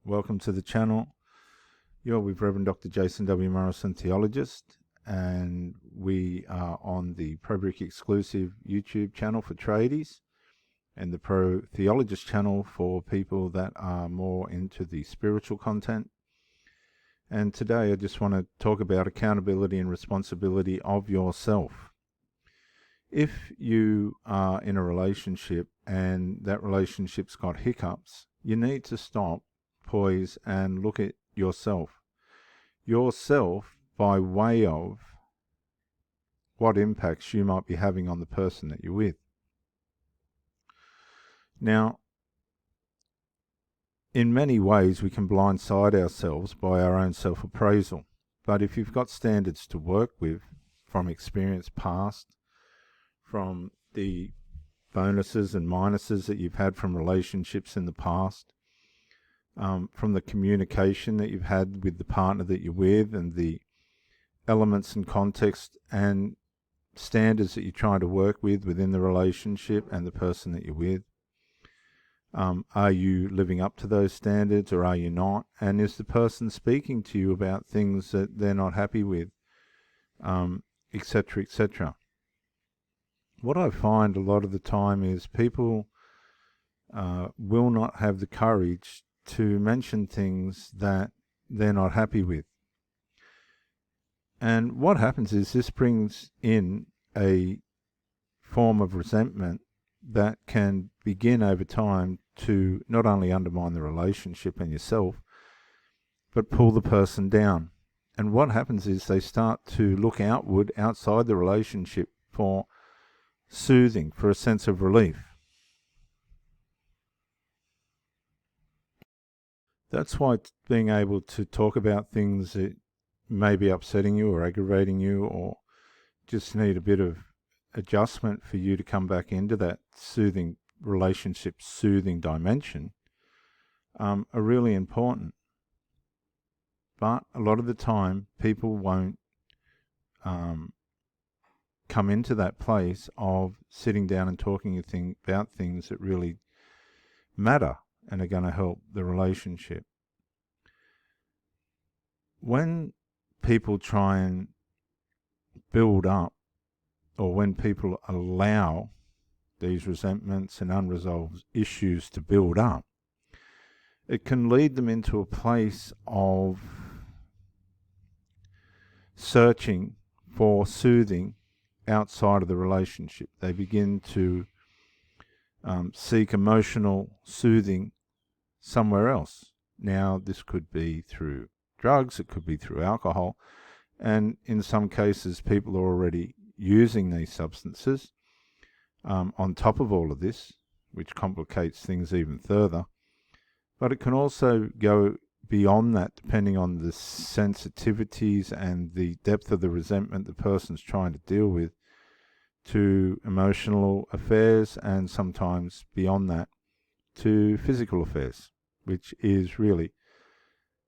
Welcome to the channel. You're with Reverend Dr. Jason W. Morrison, theologist, and we are on the ProBrick exclusive YouTube channel for tradies and the Pro Theologist channel for people that are more into the spiritual content. And today I just want to talk about accountability and responsibility of yourself. If you are in a relationship and that relationship's got hiccups, you need to stop, poise, and look at yourself. Yourself by way of what impacts you might be having on the person that you're with. Now, in many ways we can blindside ourselves by our own self-appraisal. But if you've got standards to work with from experience past, from the bonuses and minuses that you've had from relationships in the past, from the communication that you've had with the partner that you're with, and the elements and context and standards that you're trying to work with within the relationship and the person that you're with. Are you living up to those standards, or are you not? And is the person speaking to you about things that they're not happy with, etc., etc.? What I find a lot of the time is people will not have the courage to mention things that they're not happy with. And what happens is this brings in a form of resentment that can begin over time to not only undermine the relationship and yourself, but pull the person down. And what happens is they start to look outward, outside the relationship, for soothing, for a sense of relief. That's why being able to talk about things that may be upsetting you or aggravating you, or just need a bit of adjustment for you to come back into that soothing relationship, soothing dimension, are really important. But a lot of the time people won't come into that place of sitting down and talking about things that really matter and are going to help the relationship. When people try and build up, or when people allow these resentments and unresolved issues to build up, it can lead them into a place of searching for soothing outside of the relationship. They begin to seek emotional soothing somewhere else. Now, this could be through drugs, it could be through alcohol, and in some cases people are already using these substances on top of all of this, which complicates things even further. But it can also go beyond that, depending on the sensitivities and the depth of the resentment the person's trying to deal with, to emotional affairs, and sometimes beyond that to physical affairs, which is really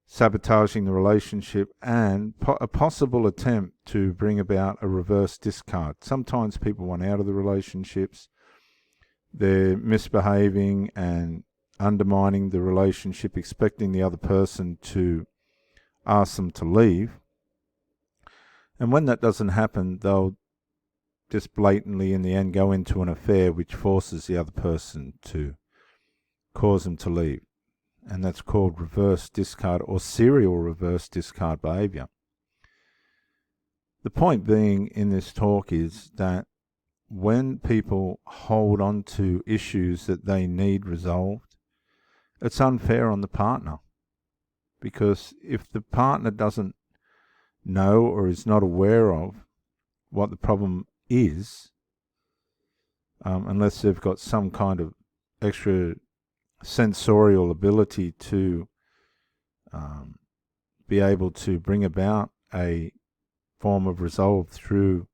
sabotaging the relationship and a possible attempt to bring about a reverse discard. Sometimes people want out of the relationships, they're misbehaving and undermining the relationship, expecting the other person to ask them to leave. And when that doesn't happen, they'll just blatantly in the end go into an affair which forces the other person to cause them to leave. And that's called reverse discard or serial reverse discard behavior. The point being in this talk is that when people hold on to issues that they need resolved, it's unfair on the partner. Because if the partner doesn't know or is not aware of what the problem is, unless they've got some kind of extra sensorial ability to be able to bring about a form of resolve through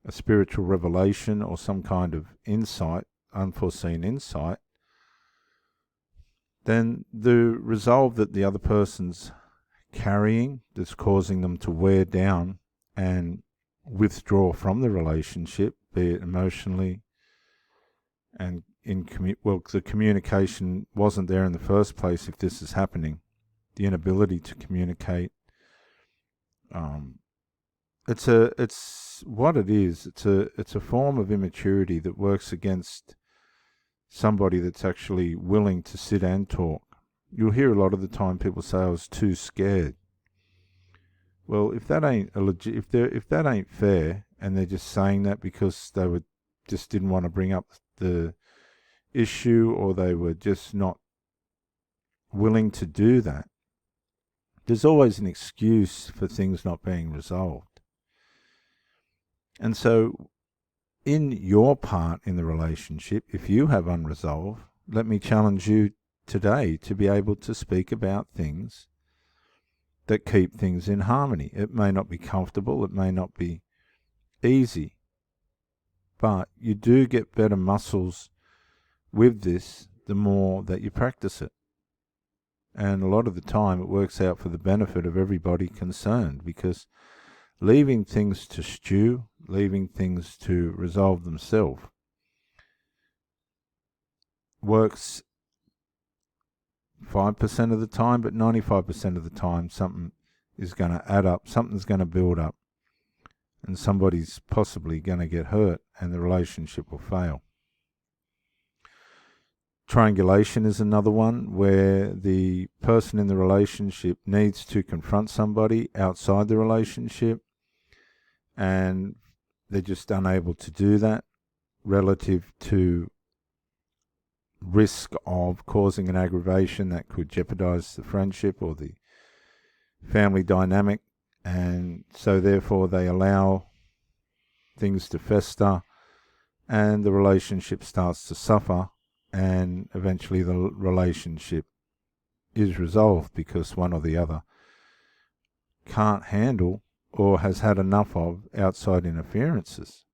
a spiritual revelation or some kind of insight, unforeseen insight, then the resolve that the other person's carrying that's causing them to wear down and withdraw from the relationship, be it emotionally, and the communication wasn't there in the first place if this is happening. the inability to communicate. It's what it is. It's a form of immaturity that works against somebody that's actually willing to sit and talk. You'll hear a lot of the time people say, "I was too scared." Well, if that ain't if that ain't fair, and they're just saying that because they just didn't want to bring up the issue, or they were just not willing to do that, there's always an excuse for things not being resolved. And so, in your part in the relationship, if you have unresolved, let me challenge you today to be able to speak about things that keep things in harmony. It may not be comfortable, it may not be easy, but you do get better muscles with this the more that you practice it. And a lot of the time it works out for the benefit of everybody concerned, because leaving things to stew, leaving things to resolve themselves, works 5% of the time, but 95% of the time something is going to add up, something's going to build up, and somebody's possibly going to get hurt, and the relationship will fail. Triangulation is another one, where the person in the relationship needs to confront somebody outside the relationship, and they're just unable to do that relative to risk of causing an aggravation that could jeopardize the friendship or the family dynamic. And so therefore they allow things to fester, and the relationship starts to suffer, and eventually the relationship is resolved because one or the other can't handle or has had enough of outside interferences.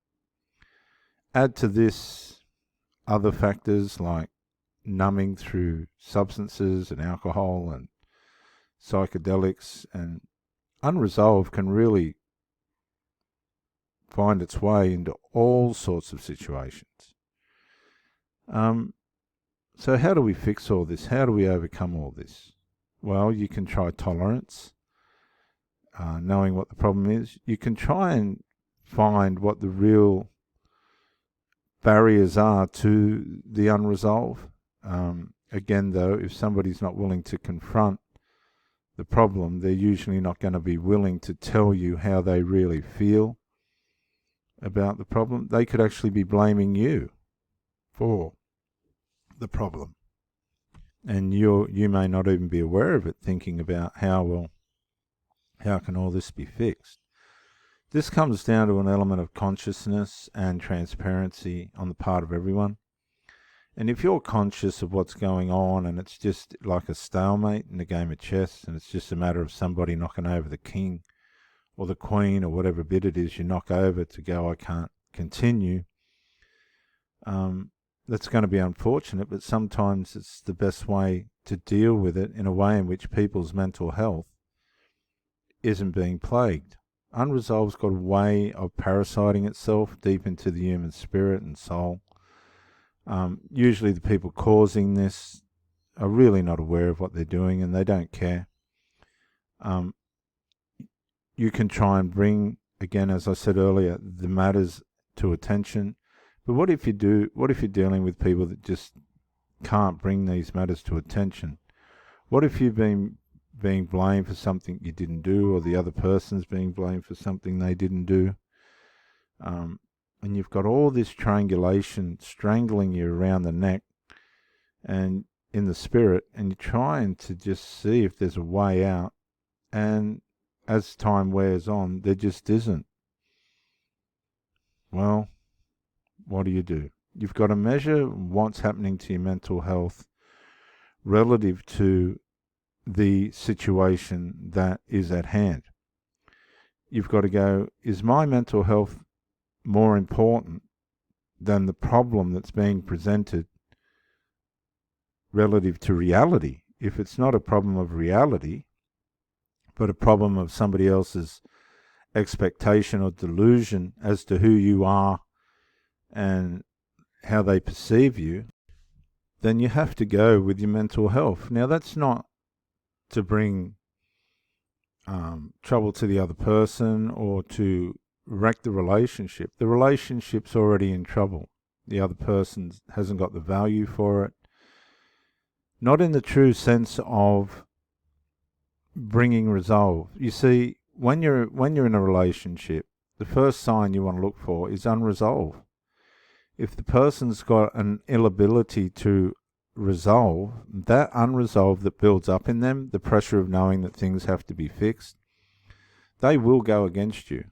Add to this other factors like numbing through substances and alcohol and psychedelics, and unresolved can really find its way into all sorts of situations. So how do we fix all this? How do we overcome all this? Well, you can try tolerance, knowing what the problem is. You can try and find what the real barriers are to the unresolved. Again, though, if somebody's not willing to confront the problem, they're usually not going to be willing to tell you how they really feel about the problem. They could actually be blaming you for the problem, and you may not even be aware of it, thinking about how can all this be fixed. This comes down to an element of consciousness and transparency on the part of everyone. And if you're conscious of what's going on, and it's just like a stalemate in a game of chess, and it's just a matter of somebody knocking over the king or the queen or whatever bit it is you knock over to go, I can't continue, that's going to be unfortunate, but sometimes it's the best way to deal with it, in a way in which people's mental health isn't being plagued. Unresolved's got a way of parasiting itself deep into the human spirit and soul. Usually the people causing this are really not aware of what they're doing, and they don't care. You can try and bring, again, as I said earlier, the matters to attention. But what if you're dealing with people that just can't bring these matters to attention? What if you've been being blamed for something you didn't do, or the other person's being blamed for something they didn't do? And you've got all this triangulation strangling you around the neck and in the spirit, and you're trying to just see if there's a way out. And as time wears on, there just isn't. Well, what do? You've got to measure what's happening to your mental health relative to the situation that is at hand. You've got to go, is my mental health more important than the problem that's being presented relative to reality? If it's not a problem of reality, but a problem of somebody else's expectation or delusion as to who you are and how they perceive you, then you have to go with your mental health. Now, that's not to bring trouble to the other person or to wreck the relationship. The relationship's already in trouble. The other person hasn't got the value for it. Not in the true sense of bringing resolve. You see, when you're in a relationship, the first sign you want to look for is unresolved. If the person's got an inability to resolve, that unresolved that builds up in them, the pressure of knowing that things have to be fixed, they will go against you.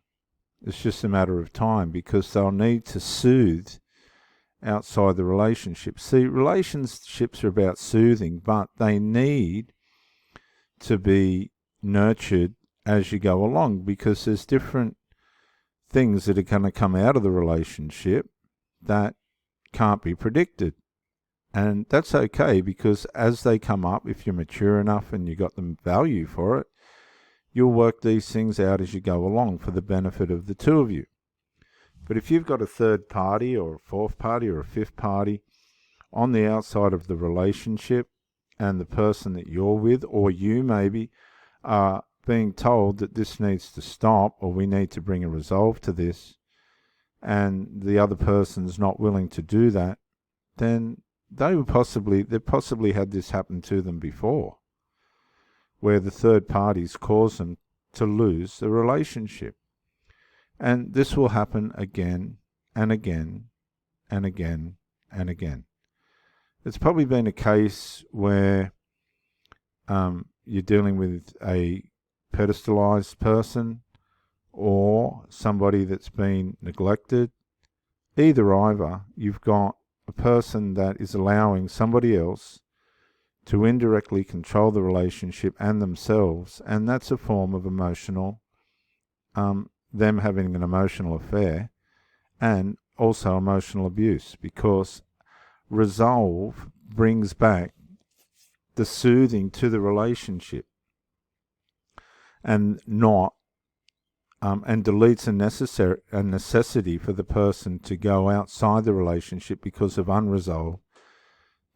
It's just a matter of time, because they'll need to soothe outside the relationship. See, relationships are about soothing, but they need to be nurtured as you go along, because there's different things that are going to come out of the relationship that can't be predicted. And that's okay, because as they come up, if you're mature enough and you got the value for it, you'll work these things out as you go along for the benefit of the two of you. But if you've got a third party or a fourth party or a fifth party on the outside of the relationship, and the person that you're with, or you maybe, are being told that this needs to stop, or we need to bring a resolve to this, and the other person's not willing to do that, then they possibly had this happen to them before, where the third parties cause them to lose the relationship. And this will happen again and again and again and again. It's probably been a case where you're dealing with a pedestalized person or somebody that's been neglected. Either, you've got a person that is allowing somebody else to indirectly control the relationship and themselves, and that's a form of emotional, them having an emotional affair, and also emotional abuse, because resolve brings back the soothing to the relationship, and not and deletes a necessity for the person to go outside the relationship because of unresolved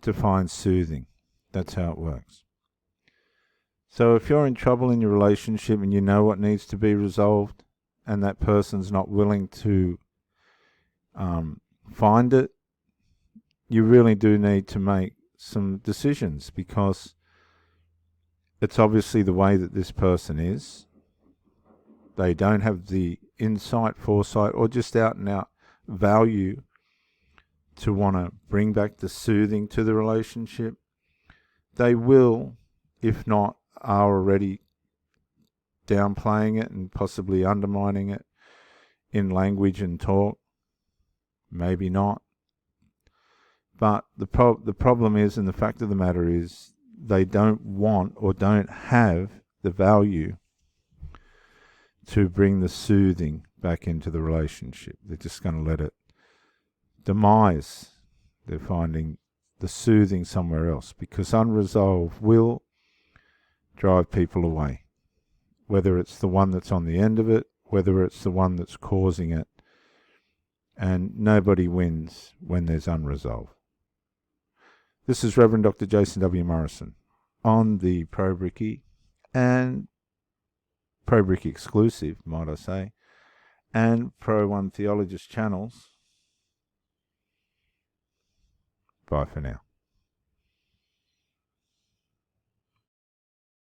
to find soothing. That's how it works. So if you're in trouble in your relationship and you know what needs to be resolved, and that person's not willing to find it, you really do need to make some decisions, because it's obviously the way that this person is. They don't have the insight, foresight, or just out and out value to want to bring back the soothing to the relationship. They will, if not are already, downplaying it and possibly undermining it in language and talk. Maybe not. But the problem is, and the fact of the matter is, they don't want or don't have the value to bring the soothing back into the relationship. They're just going to let it demise. They're finding the soothing somewhere else, because unresolved will drive people away. Whether it's the one that's on the end of it, whether it's the one that's causing it. And nobody wins when there's unresolved. This is Reverend Dr. Jason W. Morrison on the Pro Bricky and Pro Bricky exclusive, might I say, and Pro One Theologist channels. Bye for now.